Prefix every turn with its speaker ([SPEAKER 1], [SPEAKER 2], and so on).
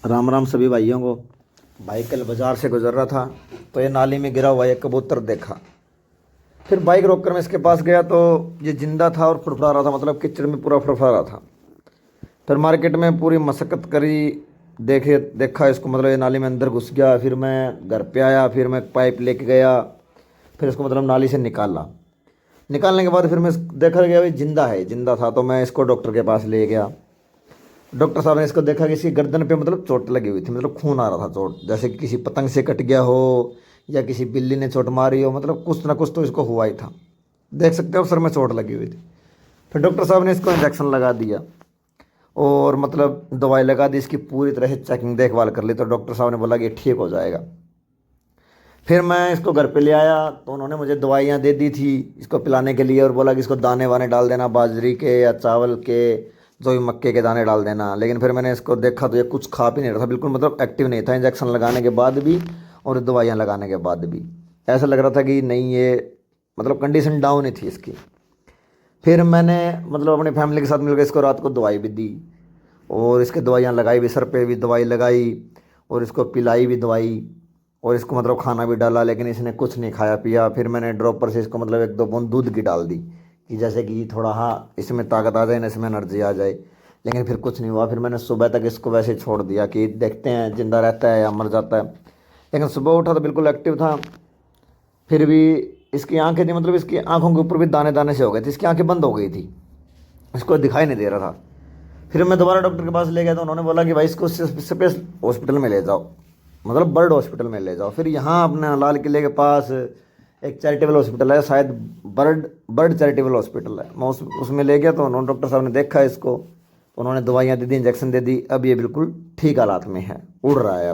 [SPEAKER 1] राम राम सभी भाइयों को। भाई कल बाजार से गुजर रहा था तो ये नाली में गिरा हुआ एक कबूतर देखा। फिर बाइक रोककर मैं इसके पास गया तो ये जिंदा था और फड़फड़ा रहा था, मतलब कीचड़ में पूरा फड़फड़ा रहा था। फिर मार्केट में पूरी मशक्कत करी, देखे देखा इसको, मतलब ये नाली में अंदर घुस गया। फिर मैं घर पे आया, फिर मैं पाइप लेके गया, फिर इसको मतलब नाली से निकाला। निकालने के बाद फिर मैं देखा गया भाई जिंदा है, जिंदा था। तो मैं इसको डॉक्टर के पास ले गया। डॉक्टर साहब ने इसको देखा कि इसकी गर्दन पे मतलब चोट लगी हुई थी, मतलब खून आ रहा था, चोट जैसे कि किसी पतंग से कट गया हो या किसी बिल्ली ने चोट मारी हो, मतलब कुछ ना कुछ तो इसको हुआ ही था। देख सकते हो सर में चोट लगी हुई थी। फिर डॉक्टर साहब ने इसको इंजेक्शन लगा दिया और मतलब दवाई लगा दी, इसकी पूरी तरह से चेकिंग देखभाल कर ली। तो डॉक्टर साहब ने बोला कि ये ठीक हो जाएगा। फिर मैं इसको घर पे ले आया तो उन्होंने मुझे दवाइयाँ दे दी थी इसको पिलाने के लिए, और बोला कि इसको दाने वाने डाल देना, बाजरी के या चावल के, जो भी मक्के के दाने डाल देना। लेकिन फिर मैंने इसको देखा तो ये कुछ खा भी नहीं रहा था, बिल्कुल मतलब एक्टिव नहीं था, इंजेक्शन लगाने के बाद भी और दवाइयाँ लगाने के बाद भी ऐसा लग रहा था कि नहीं, ये मतलब कंडीशन डाउन ही थी इसकी। फिर मैंने मतलब अपनी फैमिली के साथ मिलकर इसको रात को दवाई भी दी और इसके दवाइयाँ लगाई भी, सर पे भी दवाई लगाई और इसको पिलाई भी दवाई, और इसको मतलब खाना भी डाला, लेकिन इसने कुछ नहीं खाया पिया। फिर मैंने ड्रॉपर से इसको मतलब एक दो बूंद दूध की डाल दी कि जैसे कि थोड़ा हाँ इसमें ताकत आ जाए ना, इसमें एनर्जी आ जाए। लेकिन फिर कुछ नहीं हुआ। फिर मैंने सुबह तक इसको वैसे ही छोड़ दिया कि देखते हैं जिंदा रहता है या मर जाता है। लेकिन सुबह उठा तो बिल्कुल एक्टिव था। फिर भी इसकी आंखें थी, मतलब इसकी आंखों के ऊपर भी दाने दाने से हो गए थे, इसकी आंखें बंद हो गई थी, इसको दिखाई नहीं दे रहा था। फिर मैं दोबारा डॉक्टर के पास ले गया तो उन्होंने बोला कि भाई इसको स्पेस हॉस्पिटल में ले जाओ, मतलब बर्ड हॉस्पिटल में ले जाओ। फिर यहाँ अपने लाल किले के पास एक चैरिटेबल हॉस्पिटल है, शायद बर्ड बर्ड चैरिटेबल हॉस्पिटल है। मैं उसमें ले गया तो उन्होंने, डॉक्टर साहब ने देखा इसको, उन्होंने दवाइयाँ दे दी, इंजेक्शन दे दी। अब ये बिल्कुल ठीक हालात में है, उड़ रहा है अब।